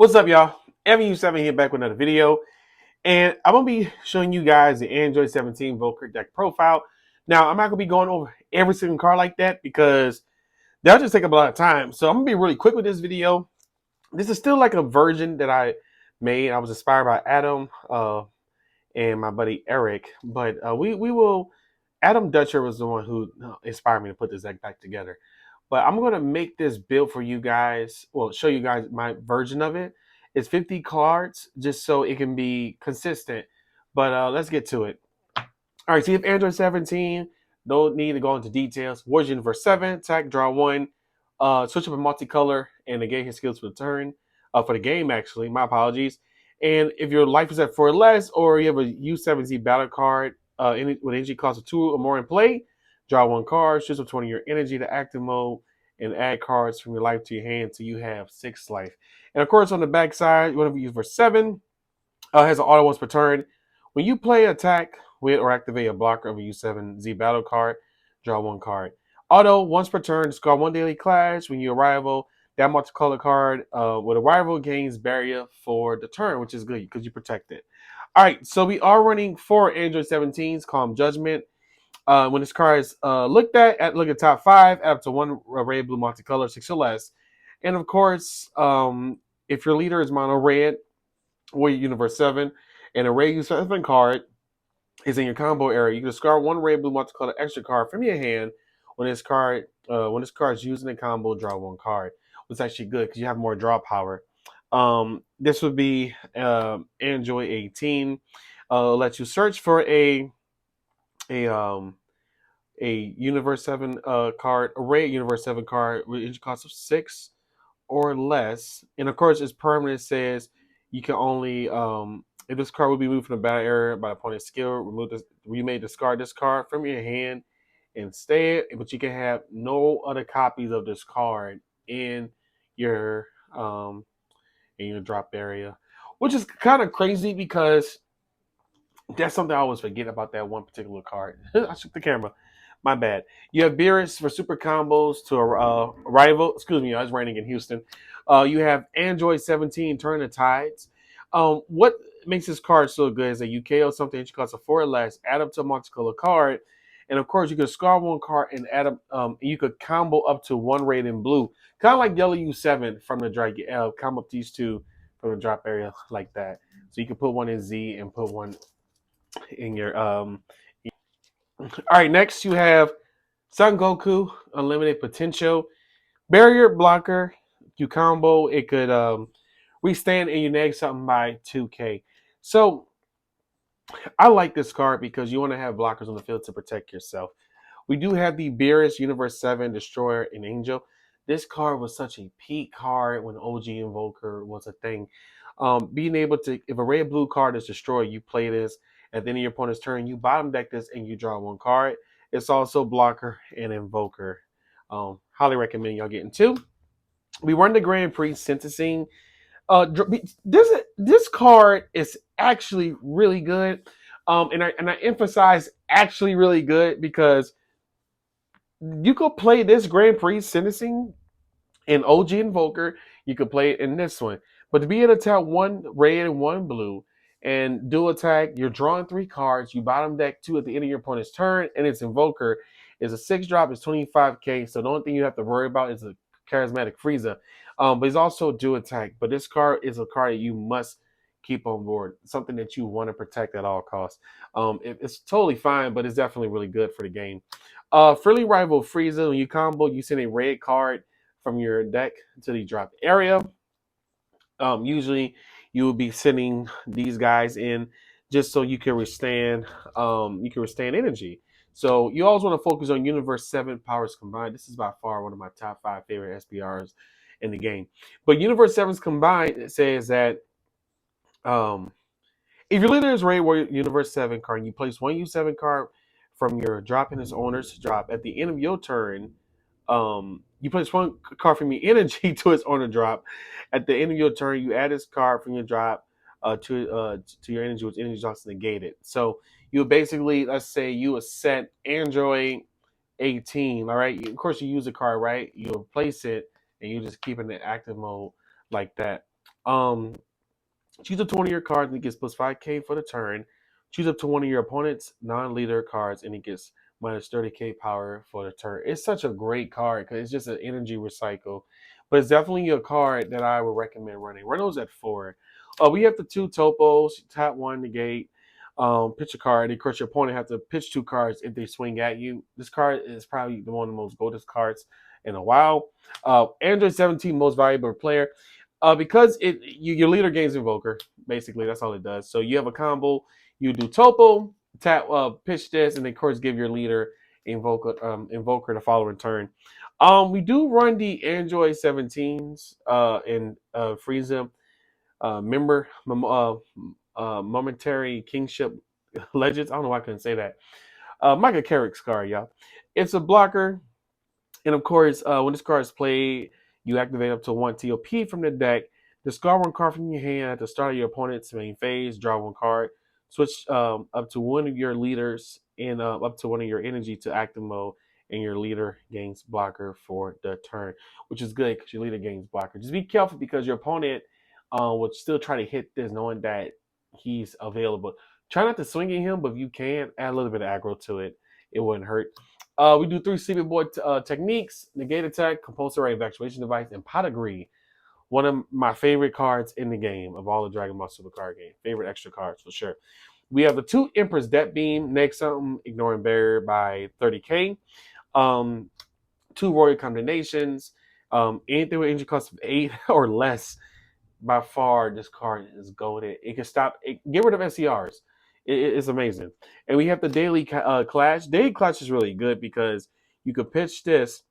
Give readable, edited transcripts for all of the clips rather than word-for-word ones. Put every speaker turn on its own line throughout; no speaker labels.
What's up, y'all? Evan U7 here back with another video. And I'm going to be showing you guys the Android 17 Invoker deck profile. Now, I'm not going to be going over every single card like that because that'll just take up a lot of time. So I'm going to be really quick with this video. This is still like a version that I made. I was inspired by Adam and my buddy Eric. But we will... Adam Dutcher was the one who inspired me to put this deck back together. But I'm going to make this build for you guys. Well, show you guys my version of it. It's 50 cards just so it can be consistent. But let's get to it. All right, so you have Android 17. No need to go into details. Warriors Universe 7. Attack, draw 1. Switch up a multicolor and negate his skills for the turn. For the game, actually. My apologies. And if your life is at 4 or less, or you have a U7Z battle card with energy cost of 2 or more in play, draw 1 card, switch up 20 of your energy to active mode, and add cards from your life to your hand so you have 6 life. And of course, on the back side, you want to use for 7. Has an auto once per turn. When you play attack with or activate a blocker of a U7Z battle card, draw 1 card. Auto once per turn, discard 1 daily clash. When you arrival, that multicolor card with arrival gains barrier for the turn, which is good because you protect it. All right, so we are running 4 Android 17s, Calm Judgment. When this card is looked at, look at top 5, add up to 1 red, blue, multicolor, 6 or less. And of course, if your leader is mono red, Warrior Universe 7, and a red U7 card is in your combo area, you can discard 1 red, blue, multicolor extra card from your hand. When this card is used in a combo, draw 1 card. It's actually good because you have more draw power. This would be Android 18. Let you search for a Universe 7 card, a red Universe 7 card with energy cost of 6 or less. And of course, its permanent says you can only if this card will be moved from the battle area by opponent's skill, you may discard this card from your hand instead, but you can have no other copies of this card in your drop area, which is kind of crazy because that's something I always forget about that one particular card. I shook the camera. My bad. You have Beerus for super combos to rival. Excuse me, I was raining in Houston. You have Android 17, Turn the Tides. What makes this card so good is that you KO something that costs a 4 or less, add up to a multicolor card, and of course you can discard 1 card and add up. You could combo up to 1 red and blue, kind of like Yellow U7 from the Dragon. Combo up these 2 from the drop area like that. So you can put 1 in Z and put 1 in your All right, next you have Son Goku, Unlimited Potential. Barrier blocker, you combo, it could withstand and you neg something by 2k. So I like this card because you want to have blockers on the field to protect yourself. We do have the Beerus Universe 7 Destroyer and Angel. This card was such a peak card when OG Invoker was a thing. Being able to, if a red blue card is destroyed, you play this. At the end of your opponent's turn, you bottom deck this and you draw 1 card. It's also blocker and invoker. Highly recommend y'all getting 2. We run the Grand Prix sentencing. This card is actually really good. And I emphasize actually really good because you could play this Grand Prix sentencing in OG Invoker. You could play it in this one. But to be able to tap 1 red and 1 blue and dual attack, you're drawing 3 cards. You bottom deck 2 at the end of your opponent's turn, and its Invoker is a 6 drop. It's 25k. So the only thing you have to worry about is a charismatic Frieza. But it's also dual attack. But this card is a card that you must keep on board. Something that you want to protect at all costs. It's totally fine, but it's definitely really good for the game. Friendly rival Frieza, when you combo, you send a red card from your deck to the drop area. Usually you will be sending these guys in just so you can withstand energy. So you always want to focus on Universe 7 powers combined. This is by far one of my top 5 favorite SPRs in the game. But Universe 7's combined, it says that if your leader is Red Warrior Universe 7 card and you place 1 U7 card from your drop in its owner's drop, at the end of your turn, you place 1 card from your energy to its owner drop. At the end of your turn, you add this card from your drop to your energy, which energy drops negated. So you basically, let's say you would set Android 18, all right? Of course, you use the card, right? You'll place it, and you just keep it in active mode like that. Um, Choose up to one of your cards and it gets plus 5k for the turn. Choose up to one of your opponent's non-leader cards and it gets minus 30k power for the turn. It's such a great card because it's just an energy recycle. But it's definitely a card that I would recommend running. Run those at 4. We have the 2 topos. Tap 1 negate. Pitch a card. Of course, your opponent have to pitch 2 cards if they swing at you. This card is probably one of the most goldest cards in a while. Android 17 most valuable player. Because your leader gains Invoker. Basically, that's all it does. So you have a combo. You do Topo, tap, pitch this, and then of course give your leader Invoker the following turn. We do run the Android 17s and freeze them. Member Momentary Kingship Legends. I don't know why I couldn't say that. Micah Carrick's card, y'all. It's a blocker. And of course, when this card is played, you activate up to 1 TOP from the deck. Discard 1 card from your hand at the start of your opponent's main phase. Draw 1 card. Switch up to one of your leaders and up to one of your energy to active mode. And your leader gains blocker for the turn, which is good because your leader gains blocker. Just be careful because your opponent would still try to hit this knowing that he's available. Try not to swing at him, but if you can, add a little bit of aggro to it. It wouldn't hurt. We do 3 sleeping boy techniques: negate attack, compulsory evacuation device, and pot of greed. One of my favorite cards in the game of all the Dragon Ball Super card game. Favorite extra cards for sure. We have the 2 Empress Death Beam, next something, ignoring barrier by 30k. 2 Royal Condemnations. Anything with energy cost of 8 or less. By far, this card is goated. It can stop. Get rid of SCRs. It's amazing. And we have the Daily Clash. Daily Clash is really good because you could pitch this,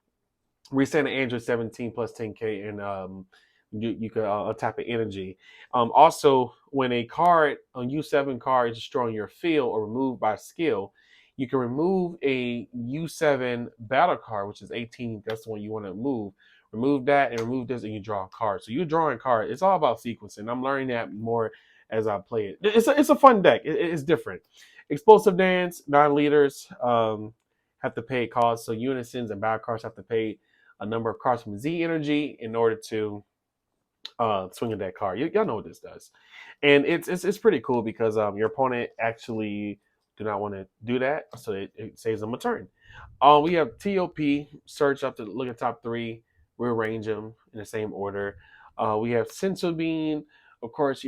reset an Android 17 plus 10k, and you could tap an energy. Also, when a card, a U7 card, is destroying your field or removed by skill, you can remove a U7 battle card, which is 18. That's the one you want to move. Remove that and remove this, and you draw a card. So you're drawing a card. It's all about sequencing. I'm learning that more as I play it. It's a fun deck. It's different. Explosive Dance, non-leaders have to pay costs. So Unisons and battle cards have to pay a number of cards from Z energy in order to swing at that card. Y'all know what this does, and it's pretty cool because your opponent actually do not want to do that, so it saves them a turn. We have TOP, search up to look at top 3, rearrange them in the same order. We have Sensu Bean, of course,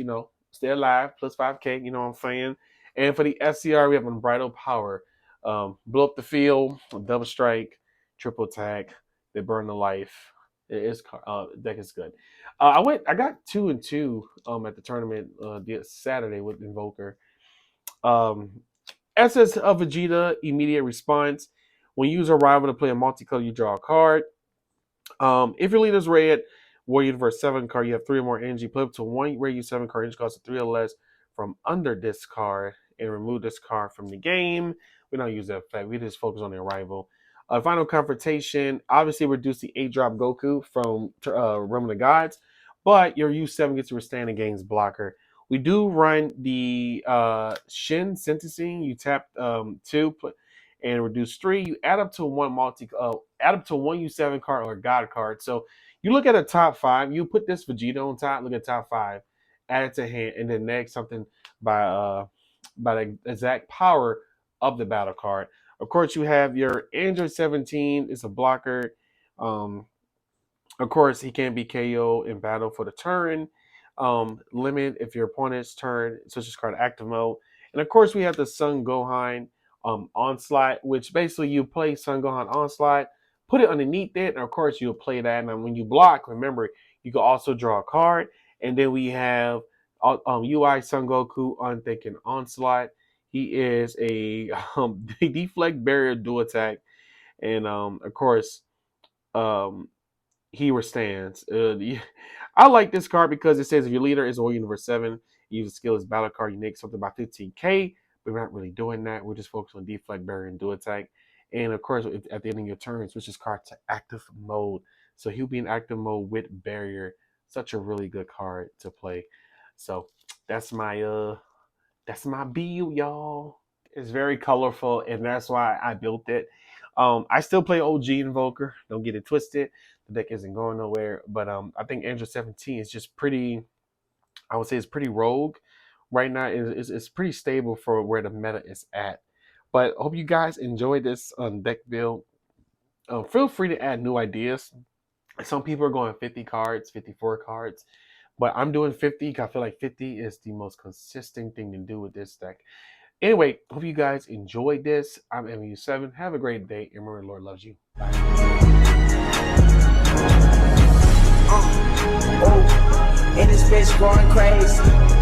stay alive, plus 5k, you know what I'm saying? And for the SCR, we have Unbridled Power. Blow up the field, double strike, triple attack, they burn the life. Deck is good. I got 2 and 2 at the tournament Saturday with Invoker. SS of Vegeta, immediate response. When you use a rival to play a multicolor, you draw a card. If your leader's red, Warrior Universe 7 card, you have 3 or more energy. Play up to 1 Red U7 card, energy cost of 3 or less from under this card, and remove this card from the game. We don't use that effect. We just focus on the arrival. Final Confrontation, obviously reduce the 8-drop Goku from Realm of the Gods, but your U7 gets to withstand against blocker. We do run the Shin Sentencing. You tap 2 and reduce 3. You add up to one U7 card or a God card. So you look at a top 5. You put this Vegeta on top. Look at top 5. Add it to hand, and then next something by the exact power of the battle card. Of course, you have your Android 17. It's a blocker. Of course, he can be KO in battle for the turn. Limit if your opponent's turn, such as card active mode. And of course, we have the Sun Gohan Onslaught, which basically you play Sun Gohan Onslaught, put it underneath it, and of course, you'll play that. And when you block, remember, you can also draw a card. And then we have UI Son Goku Unthinking Onslaught. He is a deflect barrier dual attack, and of course, he withstands. I like this card because it says if your leader is Warrior Universe 7, you use a skill as battle card, you make something by 15k. But we're not really doing that. We're just focused on deflect barrier and dual attack. And of course, at the end of your turn, switch this card to active mode. So he'll be in active mode with barrier. Such a really good card to play. So that's my build, y'all. It's very colorful, and that's why I built it. I still play OG Invoker. Don't get it twisted. The deck isn't going nowhere, but I think Android 17 is just pretty. I would say it's pretty rogue right now. It's pretty stable for where the meta is at. But I hope you guys enjoy this deck build. Feel free to add new ideas. Some people are going 50 cards, 54 cards, but I'm doing 50. I feel like 50 is the most consistent thing to do with this deck. Anyway, hope you guys enjoyed this. I'm MU7. Have a great day. And remember, the Lord loves you. Bye.
And this bitch going crazy.